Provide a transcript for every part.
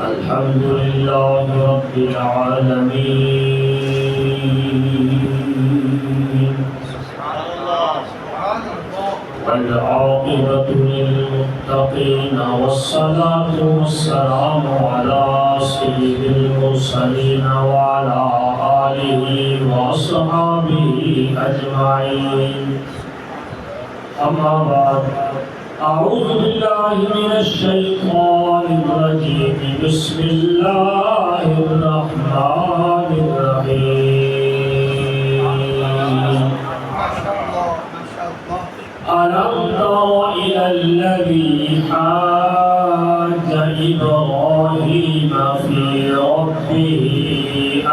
الحمد لله رب العالمين والعاقبة للمتقين والصلاة والسلام على سيد المرسلين وعلى آله وأصحابه أجمعين. أما بعد، أعوذ بالله من الشيطان الرجيم. بسم الله الرحمن الرحيم. ألم تر إلى الذي حاج إبراهيم في ربه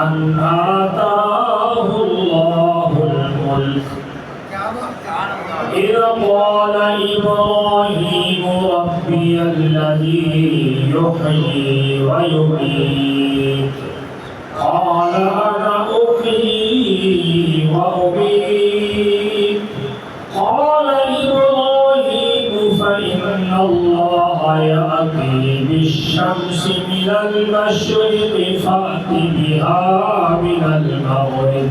أن آتاه الله الملك إذ قال إبراهيم ربي الذي يحيي ويميت قال أنا أحيي وأميت قال إبراهيم فإن الله يأتي بالشمس من المشرق فأت بها من المغرب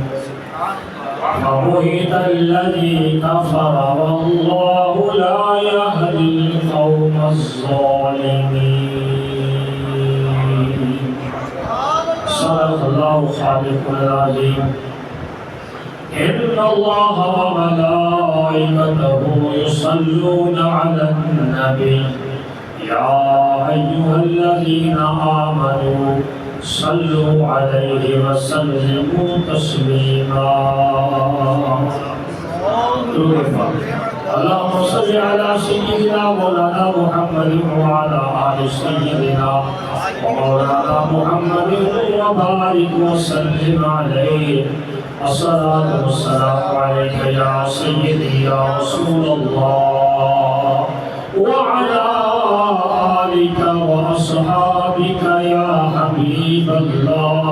فبهت الذي كفر والله لا يهدي القوم الظالمين. صدق الله خالق العظيم. إن الله وملائكته يصلون على النبي يا أيها الذين آمنوا صلوا عليه وسلموا تسليما. اللهم صل على سيدنا مولانا محمد وعلى آل سيدنا ومولانا محمد وبارك وسلم عليه. الصلاة والسلام عليك يا سيدي يا رسول الله وعلى آلك وأصحابك يا حبيب اللہ.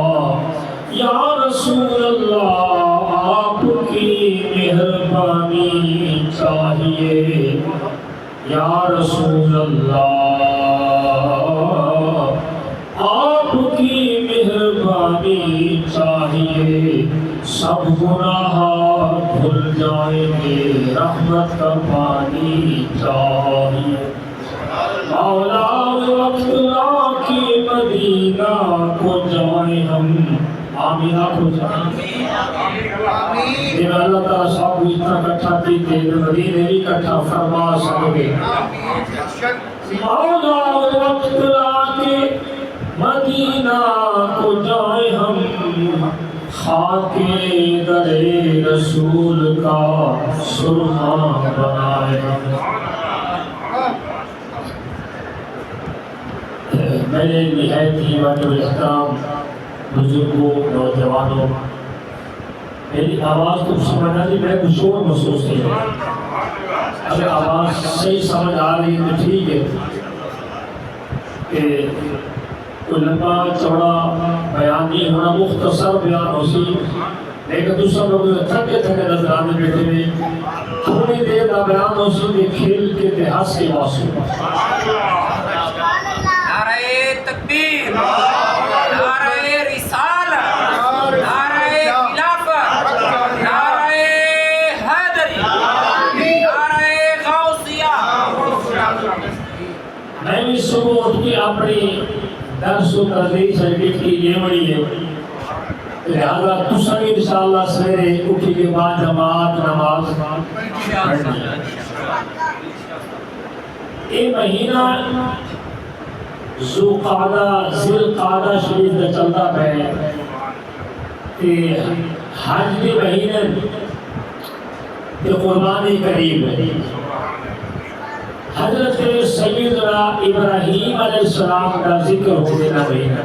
یا رسول اللہ آپ کی مہربانی چاہیے. یا رسول اللہ آپ کی مہربانی چاہیے. سب گناہ دھل جائیں گے رحمت کا پانی چاہیے. مولا وقت لا کی مدینہ کو جائیں ہم. آمین کو جائیں. اللہ تعالیٰ صاحب اتنا کٹھا کیتے مدینے بھی کٹھا فرما سکے. مولا وقت لا کی مدینہ کو جائیں ہم. خاک در رسول کا سرما بنائے ہم. میرے نہایت ہی احترام بزرگوں نوجوانوں، میری آواز تو سمجھنا نہیں، میں کچھ شور محسوس نہیں. اگر آواز صحیح سمجھ آ رہی ہے تو ٹھیک ہے. کہ کوئی لمبا چوڑا بیان نہیں ہونا، مختصر بیان ہو سی. لیکن دوسرا لوگ تھکے تھکے نظر آنے بیٹھے میں تھوڑی دیر کا بیان ہو سی کہ کھیل کے اتہاس کے واسطے. تکبیر، نعرہ رسالت، نعرہ خلافت، نعرہ حیدری، نعرہ غوثیہ. میں بھی صبح اٹھ کے اپنی درس و تدریس سرٹیفکیٹ کی یہ بڑی ہے. لہذا تسا بھی انشاءاللہ سویرے اٹھی کے بعد جماعت نماز پڑھنی. یہ مہینہ ذو قعدہ شریف کا چلتا ہے کہ حج کے مہینے کے قربانی قریب ہے. حضرت سیدنا ابراہیم علیہ السلام کا ذکر ہو دینا مہینہ.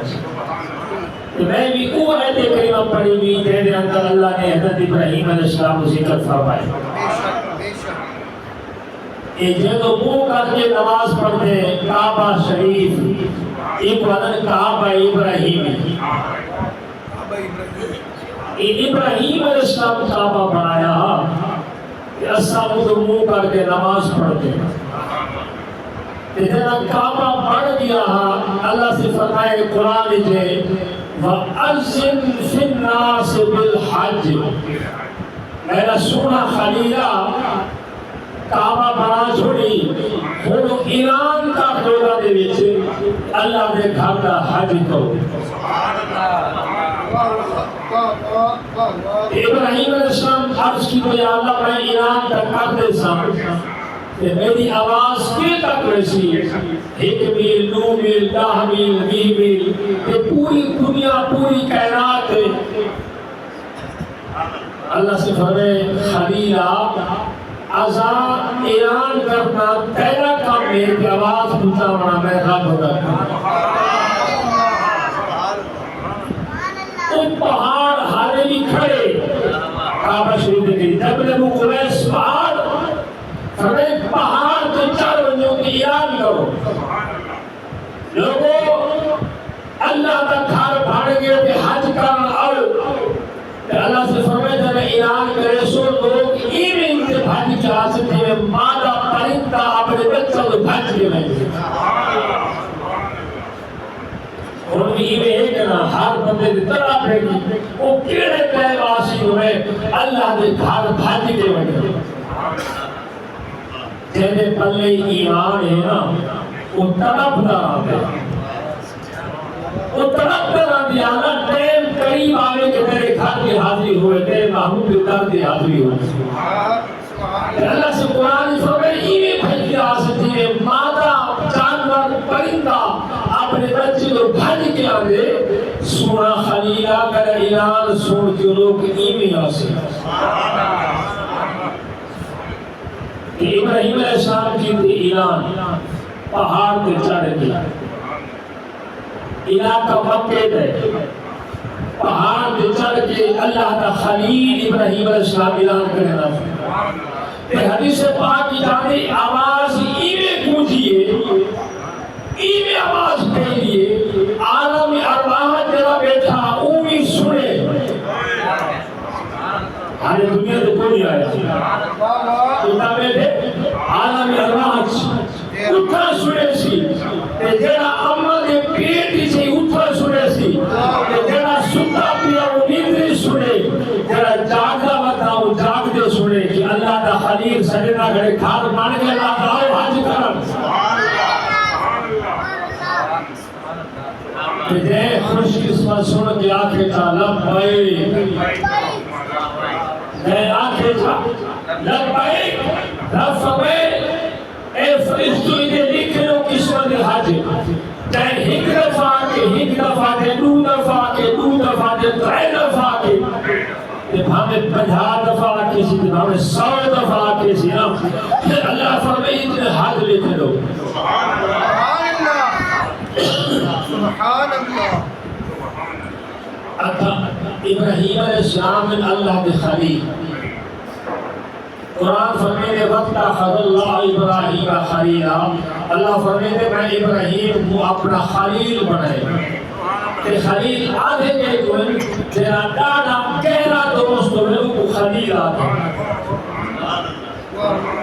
میں بھی وہ آیت کریمہ پڑھی ہوئی جن اندر اللہ نے حضرت ابراہیم علیہ السلام کو ذکر فرمایا. جب وہ کر کے نماز پڑھتے کعبہ شریف ایک وطن کعبہ ابراہیم ابراہیم علیہ السلام کعبہ بنایا کہ اساں منہ کر کے نماز پڑھتے. جب کعبہ بن گیا اللہ سے فرمائے قرآن جے وَأَذِّن فِي النَّاسِ بِالْحَجِّ میرا سونا خلیلہ کعبہ بنا چھوڑی ہوں ایران کا دورہ دے ویچے اللہ نے گھر کا حج کرو ابراہیم علیہ السلام عرض کی تو یا اللہ میں ایران تک کر دے سام کہ میری آواز کے تک رسی 1 میل 2 میل 10 میل 20 میل کہ پوری دنیا پوری کائنات اللہ سے فرمائے خلیلہ آزاد ایران کرنا تیرا کام ہے کہ آواز پوچھا ہونا میں رب ہوتا تو پہاڑ ہارے بھی کھڑے کعبہ شریف دیکھیں جبل ابو قبیس پہاڑ فرمائے پہاڑ تو 4 بندوں کی ایران کرو لوگوں اللہ کا گھر بھاڑ گئے کہ حج کرنا اور اللہ سے فرمائے جب ایران کرے سو لوگ ایمین سے بھاج کے آ سکتے ہیں مادہ پرندہ اپنے بچوں کو بھاج کے نہیں ان کی ایمین ہے کہ نا ہر بندے کی طرح پھیلی وہ کیڑے پہ واسی ہوئے اللہ کے گھر بھاج کے وجہ جیسے پلے ایمان ہے نا وہ تڑپ دار ہے وہ تڑپ دار دیانا ٹیم قریب آگے کہ میرے گھر کی حاضری ہوئے تیرے محبوب کے در کی حاضری ہوئے اللہ سے قرآن فرمائے ایویں بھائی آ سکتی ہے مادہ جانور پرندہ اپنے بچے کو بھاج کے آگے سونا خلیلہ کر ایران سون کے لوگ ایویں آ سکتے کہ ابراہیم علیہ السلام کی تھی ایران پہاڑ پہ چڑھ گیا علاقہ مکہ ہے پہاڑ پہ چڑھ کے اللہ کا خلیل ابراہیم علیہ السلام اعلان کرنا کہ حدیث پاک کی جانے آواز ایویں گونجیے ایویں آواز پھیلیے عالم ارواح جگہ بیٹھا اوی سنے ہمیں دنیا تو کوئی نہیں آیا کتا بیٹھے عالم ارواح اتھا سنے سی جیڑا اما دے پیٹ سے اتھا سنے سی جیڑا ستا پیا وہ نیندری سنے جیڑا جاگا بتا وہ جاگ دے سنے کہ اللہ دا خلیل سجدہ گھڑے کھار مان کے اللہ آؤ حج کرم کہ جے خوش قسمت سن کے آنکھیں چاہ لبائک میں آنکھیں چاہ لبائک رب فرمائے اے فرشتو ادھے لکھ لو قسمت حج چاہے 1 دفعہ کے 2 دفعہ کے 3 دفعہ کے ہمیں 50 دفعہ کسی دن ہمیں 100 دفعہ کسی نا اللہ فرمائے اتنے حج لکھ لو سبحان اللہ ابراہیم علیہ السلام اللہ کے خلیل قرآن فرمیدے وقت اخذ اللہ ابراہیم خلیلا اللہ فرمیدے میں ابراہیم کو اپنا خلیل بنائے کہ خلیل آدھے کے کوئی تیرا ڈاڑا گہرا دوست میں کو خلیل آدھے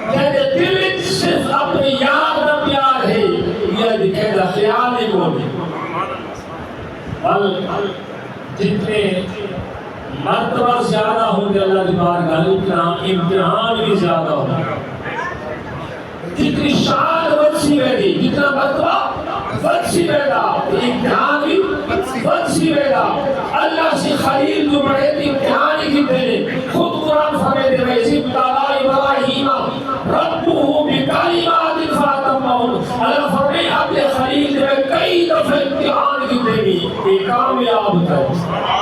کہتے دل صرف اپنی یاد نہ پیار ہے یہ دکھے دا خیال ہی بولے بل جتنے مرتبہ زیادہ ہوں گے اللہ کی بارگاہ اتنا امتحان بھی زیادہ ہوگا جتنی شان وسیع ہوگی جتنا مرتبہ وسیع ہوگا امتحان بھی وسیع ہوگا اللہ سے خلیل جو بڑے امتحان ہی کی دینے خود قرآن فرمائے دے ویسی ابتلا ابراہیم ربہ بکلمات فاتمہن اللہ فرمائے اپنے خلیل دے کئی دفعہ امتحان کی دینے یہ کامیاب ہے